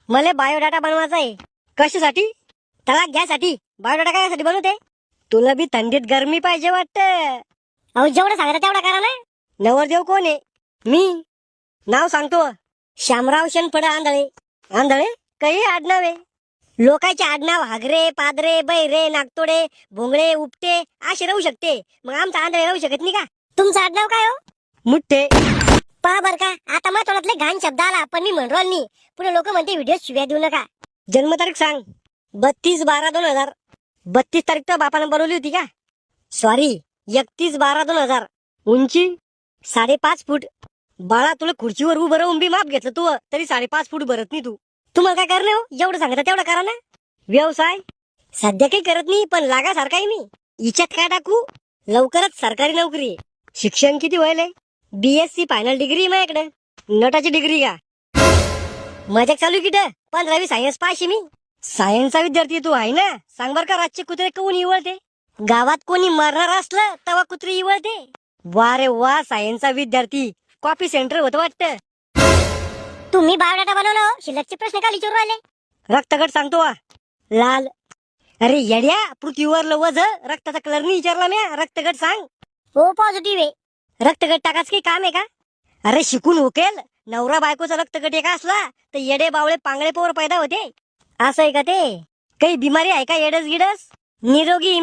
मला बायोडाटा बनवायचा आहे. कशासाठी? तलाक घ्यासाठी. बायोडाटा काय बनवते? तुला बी थंडीत गरमी पाहिजे वाटतं. अहो जेवढं सांगता तेवढा करा ना. नवरदेव कोण आहे? मी. नाव सांगतो, श्यामराव शेणफळ आंधळे. आंधळे काही आडनाव आहे. लोकांचे आडनाव हागरे, पादरे, बैरे, नागतोडे, भोंगळे, उपटे असे राहू शकते. मग आमचा आंधळे राहू शकत नाही का? तुमचं आडनाव काय हो? मुठ्ठे. पहा बर का, आता मग तोंडातले घाण शब्द आला पण मी म्हणलो नाही. पुढे लोक म्हणते व्हिडिओ शिव्या देऊ नका. जन्मतारीख सांग. 32/12/2000. 32 तारीख तर बापानं बनवली होती का? सॉरी, 31/12/2000. उंची 5.5 फूट. बाळा तुला खुर्चीवर उभं राहून बी माप घेतलं तू तरी 5.5 फूट भरत नाही तू. तुम्हाला काय करणे हो? जेवढं सांगता तेवढं करा ना. व्यवसाय सध्या काही करत नाही पण लागासारखा आहे मी. हिच्यात काय टाकू? लवकरच सरकारी नोकरी. शिक्षण किती व्हायलंय? BSc फायनल डिग्री माझ्याकडे. नटाची डिग्री का? मजाक चालू किट. 15वी सायन्स पास आहे मी. सायन्सचा विद्यार्थी तू आहे ना? सांग बर का, रातचे कुत्रे कोण इवळते? गावात कोणी मरणार असलं तेव्हा कुत्रे इवळते. वा रे वा, सायन्सचा विद्यार्थी. कॉपी सेंटर होतं वाटतं. तुम्ही बायोडाटा बनवलं, शिल्लकचे प्रश्न का विचारू राहिले? रक्तगट सांगतो वा. लाल. अरे येड्या, पृथ्वीवर वज रक्ताचा कलर नाही विचारला म्या. रक्तगट सांग. हो पॉझिटिव्ह आहे. रक्तगट टाकाच काही काम आहे का? अरे शिकून हुकेल. नवरा बायकोचा रक्तगट एका असला तर येडे बावळे पांगळे पोर पैदा होते. असं आहे का ते? काही बिमारी आहे का येडस गिडस? निरोगी